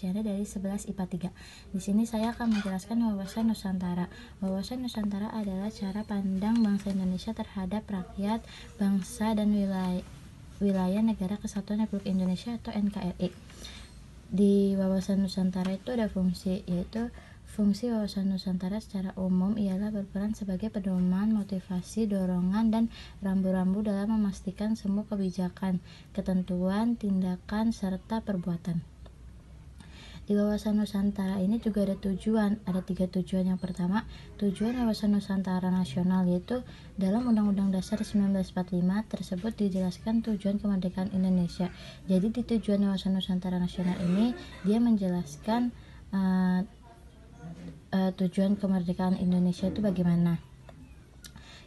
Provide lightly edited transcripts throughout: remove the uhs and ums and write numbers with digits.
materi dari 11 IPA 3. Di sini saya akan menjelaskan wawasan Nusantara. Wawasan Nusantara adalah cara pandang bangsa Indonesia terhadap rakyat, bangsa, dan wilayah Negara Kesatuan Republik Indonesia atau NKRI. Di wawasan Nusantara itu ada fungsi, yaitu fungsi wawasan Nusantara secara umum ialah berperan sebagai pedoman, motivasi, dorongan, dan rambu-rambu dalam memastikan semua kebijakan, ketentuan, tindakan, serta perbuatan. Di wawasan Nusantara ini juga ada tujuan, ada 3 tujuan. Yang pertama, tujuan wawasan Nusantara nasional, yaitu dalam Undang-Undang Dasar 1945 tersebut dijelaskan tujuan kemerdekaan Indonesia. Jadi di tujuan wawasan Nusantara nasional ini dia menjelaskan tujuan kemerdekaan Indonesia itu bagaimana.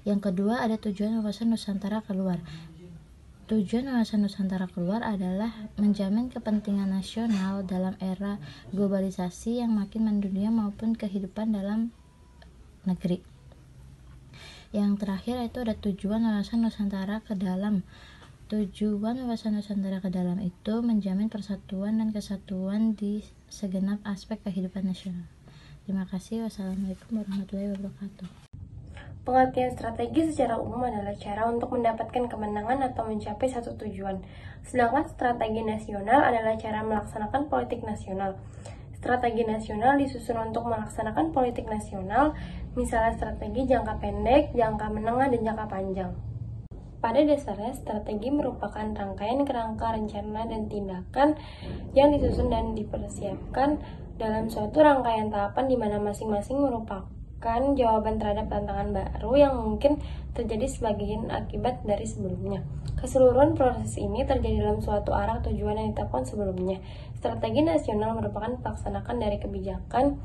Yang kedua, ada tujuan wawasan Nusantara keluar. Tujuan wawasan Nusantara keluar adalah menjamin kepentingan nasional dalam era globalisasi yang makin mendunia maupun kehidupan dalam negeri. Yang terakhir itu ada tujuan wawasan Nusantara ke dalam. Tujuan wawasan Nusantara ke dalam itu menjamin persatuan dan kesatuan di segenap aspek kehidupan nasional. Terima kasih. Wassalamualaikum warahmatullahi wabarakatuh. Pengertian strategi secara umum adalah cara untuk mendapatkan kemenangan atau mencapai satu tujuan. Sedangkan strategi nasional adalah cara melaksanakan politik nasional. Strategi nasional disusun untuk melaksanakan politik nasional, misalnya strategi jangka pendek, jangka menengah, dan jangka panjang. Pada dasarnya, strategi merupakan rangkaian kerangka rencana dan tindakan yang disusun dan dipersiapkan dalam suatu rangkaian tahapan di mana masing-masing merupakan jawaban terhadap tantangan baru yang mungkin terjadi sebagian akibat dari sebelumnya. Keseluruhan proses ini terjadi dalam suatu arah tujuan yang ditetapkan sebelumnya. Strategi nasional merupakan pelaksanakan dari kebijakan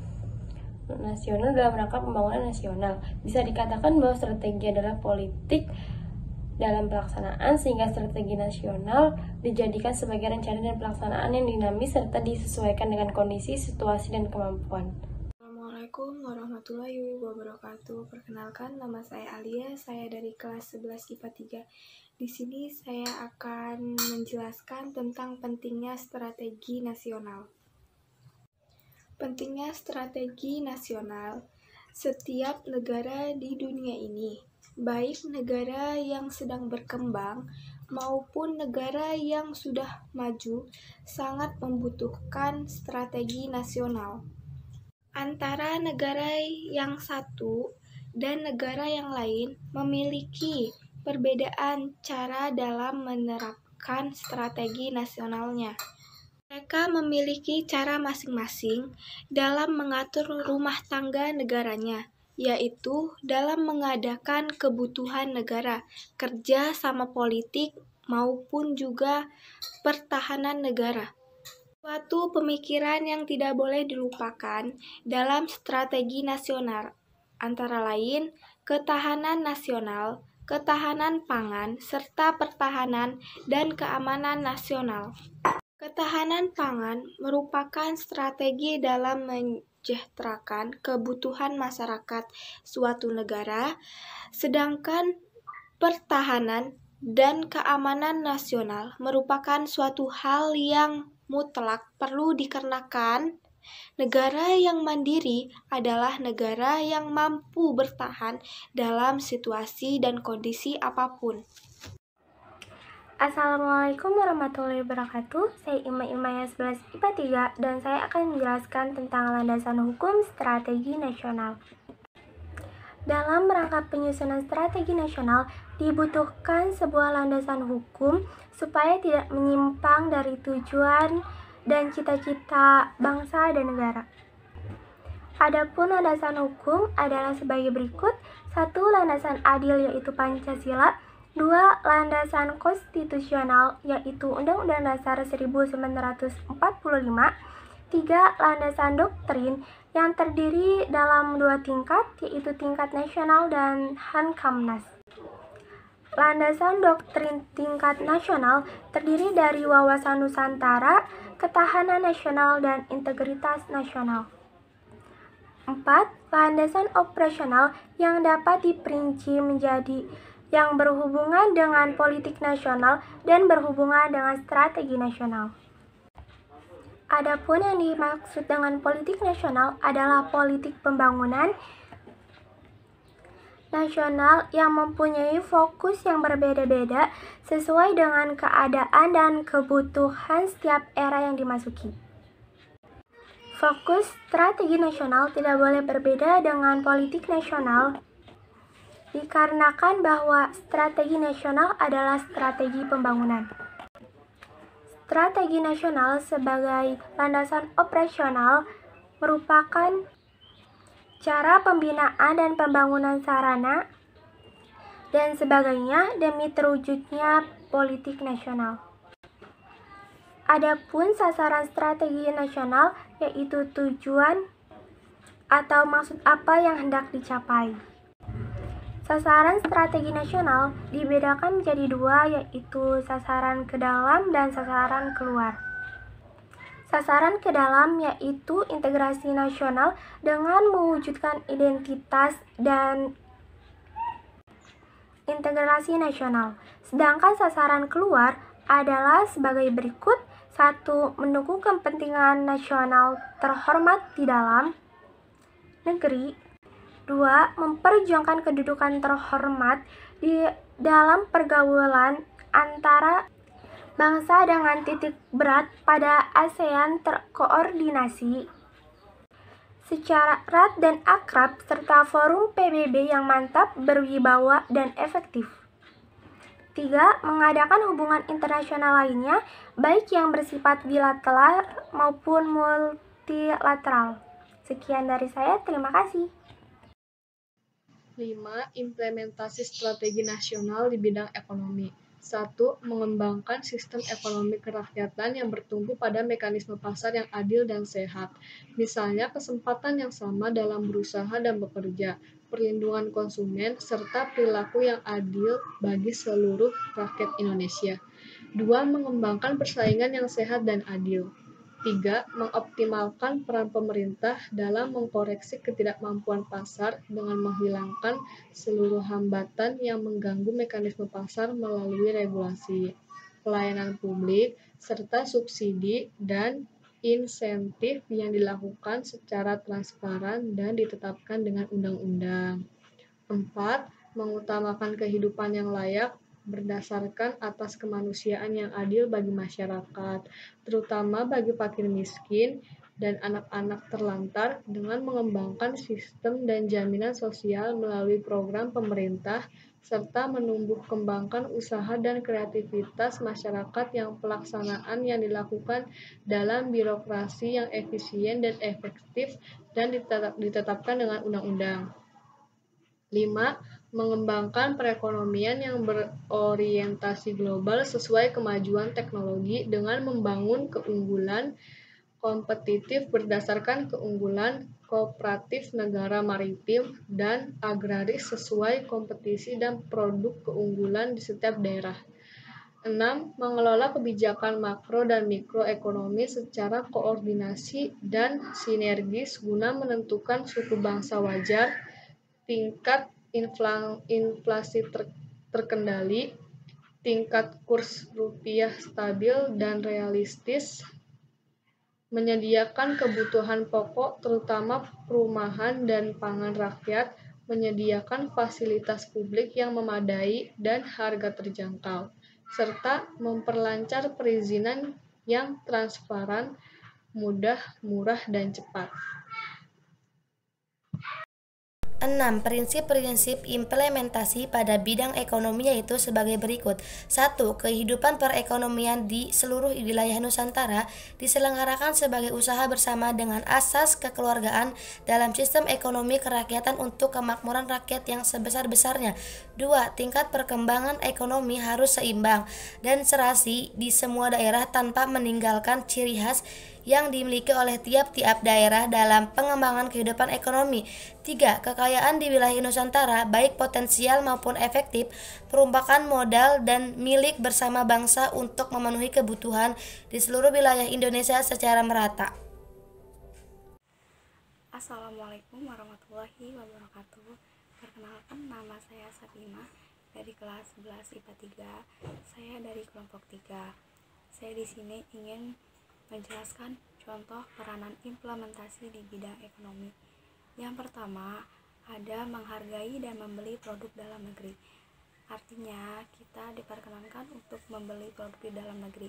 nasional dalam rangka pembangunan nasional. Bisa dikatakan bahwa strategi adalah politik dalam pelaksanaan, sehingga strategi nasional dijadikan sebagai rencana dan pelaksanaan yang dinamis serta disesuaikan dengan kondisi, situasi, dan kemampuan. Assalamualaikum warahmatullahi wabarakatuh. Perkenalkan, nama saya Alia, saya dari kelas 11 IPA 3. Di sini saya akan menjelaskan tentang pentingnya strategi nasional. Pentingnya strategi nasional. Setiap negara di dunia ini, baik negara yang sedang berkembang maupun negara yang sudah maju, sangat membutuhkan strategi nasional. Antara negara yang satu dan negara yang lain memiliki perbedaan cara dalam menerapkan strategi nasionalnya. Mereka memiliki cara masing-masing dalam mengatur rumah tangga negaranya, yaitu dalam mengadakan kebutuhan negara, kerja sama politik, maupun juga pertahanan negara. Suatu pemikiran yang tidak boleh dilupakan dalam strategi nasional, antara lain ketahanan nasional, ketahanan pangan, serta pertahanan dan keamanan nasional. Ketahanan pangan merupakan strategi dalam mensejahterakan kebutuhan masyarakat suatu negara, sedangkan pertahanan dan keamanan nasional merupakan suatu hal yang mutlak perlu dikarenakan negara yang mandiri adalah negara yang mampu bertahan dalam situasi dan kondisi apapun. Assalamualaikum warahmatullahi wabarakatuh. Saya Ima Ilmaya 11 IPA 3 dan saya akan menjelaskan tentang landasan hukum strategi nasional. Dalam rangka penyusunan strategi nasional, dibutuhkan sebuah landasan hukum supaya tidak menyimpang dari tujuan dan cita-cita bangsa dan negara. Adapun landasan hukum adalah sebagai berikut: 1. Landasan adil yaitu Pancasila. 2. Landasan konstitusional yaitu Undang-Undang Dasar 1945. 3. Landasan doktrin yang terdiri dalam 2 tingkat, yaitu tingkat nasional dan Hankamnas. Landasan doktrin tingkat nasional terdiri dari wawasan Nusantara, ketahanan nasional, dan integritas nasional. 4. Landasan operasional yang dapat diperinci menjadi yang berhubungan dengan politik nasional dan berhubungan dengan strategi nasional. Adapun yang dimaksud dengan politik nasional adalah politik pembangunan nasional yang mempunyai fokus yang berbeda-beda sesuai dengan keadaan dan kebutuhan setiap era yang dimasuki. Fokus strategi nasional tidak boleh berbeda dengan politik nasional, dikarenakan bahwa strategi nasional adalah strategi pembangunan. Strategi nasional sebagai landasan operasional merupakan cara pembinaan dan pembangunan sarana dan sebagainya demi terwujudnya politik nasional. Adapun sasaran strategi nasional yaitu tujuan atau maksud apa yang hendak dicapai. Sasaran strategi nasional dibedakan menjadi dua, yaitu sasaran ke dalam dan sasaran keluar. Sasaran ke dalam yaitu integrasi nasional dengan mewujudkan identitas dan integrasi nasional. Sedangkan sasaran keluar adalah sebagai berikut: 1. Mendukung kepentingan nasional terhormat di dalam negeri. 2. Memperjuangkan kedudukan terhormat di dalam pergaulan antara bangsa dengan titik berat pada ASEAN terkoordinasi secara erat dan akrab serta forum PBB yang mantap, berwibawa, dan efektif. 3. Mengadakan hubungan internasional lainnya, baik yang bersifat bilateral maupun multilateral. Sekian dari saya, terima kasih. 5. Implementasi strategi nasional di bidang ekonomi. 1. Mengembangkan sistem ekonomi kerakyatan yang bertumpu pada mekanisme pasar yang adil dan sehat. Misalnya, kesempatan yang sama dalam berusaha dan bekerja, perlindungan konsumen, serta perilaku yang adil bagi seluruh rakyat Indonesia. 2. Mengembangkan persaingan yang sehat dan adil. 3. Mengoptimalkan peran pemerintah dalam mengkoreksi ketidakmampuan pasar dengan menghilangkan seluruh hambatan yang mengganggu mekanisme pasar melalui regulasi, pelayanan publik, serta subsidi dan insentif yang dilakukan secara transparan dan ditetapkan dengan undang-undang. 4. Mengutamakan kehidupan yang layak berdasarkan atas kemanusiaan yang adil bagi masyarakat, terutama bagi fakir miskin dan anak-anak terlantar, dengan mengembangkan sistem dan jaminan sosial melalui program pemerintah, serta menumbuh kembangkan usaha dan kreativitas masyarakat yang pelaksanaan yang dilakukan dalam birokrasi yang efisien dan efektif dan ditetapkan dengan undang-undang. 5. Mengembangkan perekonomian yang berorientasi global sesuai kemajuan teknologi dengan membangun keunggulan kompetitif berdasarkan keunggulan kooperatif negara maritim dan agraris sesuai kompetisi dan produk keunggulan di setiap daerah. 6. Mengelola kebijakan makro dan mikroekonomi secara koordinasi dan sinergis guna menentukan suku bangsa wajar, tingkat inflasi terkendali, tingkat kurs rupiah stabil dan realistis, menyediakan kebutuhan pokok terutama perumahan dan pangan rakyat, menyediakan fasilitas publik yang memadai dan harga terjangkau, serta memperlancar perizinan yang transparan, mudah, murah, dan cepat. 6. Prinsip-prinsip implementasi pada bidang ekonomi yaitu sebagai berikut. 1. Kehidupan perekonomian di seluruh wilayah Nusantara diselenggarakan sebagai usaha bersama dengan asas kekeluargaan dalam sistem ekonomi kerakyatan untuk kemakmuran rakyat yang sebesar-besarnya. 2. Tingkat perkembangan ekonomi harus seimbang dan serasi di semua daerah tanpa meninggalkan ciri khas yang dimiliki oleh tiap-tiap daerah dalam pengembangan kehidupan ekonomi. 3. Kekayaan di wilayah Nusantara, baik potensial maupun efektif, merupakan modal dan milik bersama bangsa untuk memenuhi kebutuhan di seluruh wilayah Indonesia secara merata. Assalamualaikum warahmatullahi wabarakatuh. Perkenalkan, nama saya Satimah dari kelas 11 IPA 3. Saya dari kelompok 3. Saya di sini ingin menjelaskan contoh peranan implementasi di bidang ekonomi. Yang pertama, ada menghargai dan membeli produk dalam negeri. Artinya, kita diperkenankan untuk membeli produk di dalam negeri.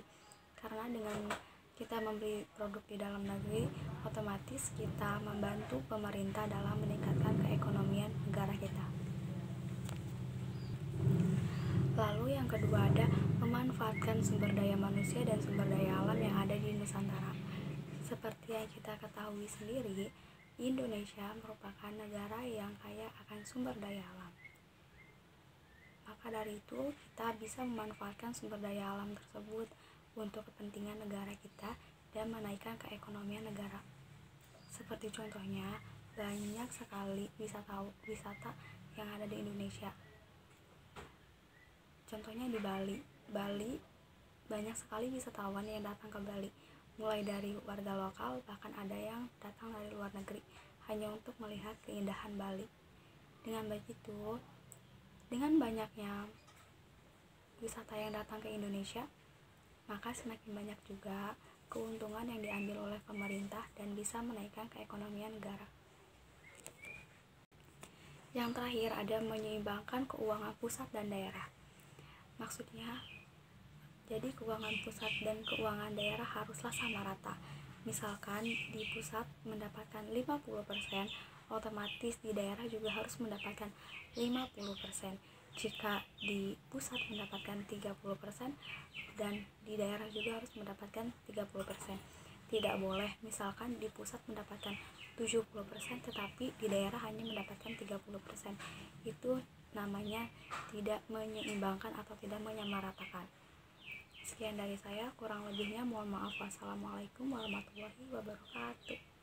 Karena dengan kita membeli produk di dalam negeri, otomatis kita membantu pemerintah dalam meningkatkan keekonomian negara kita. Lalu yang kedua ada memanfaatkan sumber daya manusia dan sumber daya alam yang ada di Nusantara. Seperti yang kita ketahui sendiri, Indonesia merupakan negara yang kaya akan sumber daya alam. Maka dari itu, kita bisa memanfaatkan sumber daya alam tersebut untuk kepentingan negara kita dan menaikkan keekonomian negara. Seperti contohnya, banyak sekali wisata yang ada di Indonesia. Contohnya di Bali. Bali banyak sekali wisatawan yang datang ke Bali, mulai dari warga lokal bahkan ada yang datang dari luar negeri hanya untuk melihat keindahan Bali. Dengan begitu, dengan banyaknya wisata yang datang ke Indonesia, maka semakin banyak juga keuntungan yang diambil oleh pemerintah dan bisa menaikkan keekonomian negara. Yang terakhir ada menyeimbangkan keuangan pusat dan daerah. Maksudnya, jadi keuangan pusat dan keuangan daerah haruslah sama rata. Misalkan di pusat mendapatkan 50%, otomatis di daerah juga harus mendapatkan 50%. Jika di pusat mendapatkan 30% dan di daerah juga harus mendapatkan 30%. Tidak boleh misalkan di pusat mendapatkan 70% tetapi di daerah hanya mendapatkan 30%. Itu namanya tidak menyeimbangkan atau tidak menyamaratakan. Sekian dari saya, kurang lebihnya mohon maaf. Wassalamualaikum warahmatullahi wabarakatuh.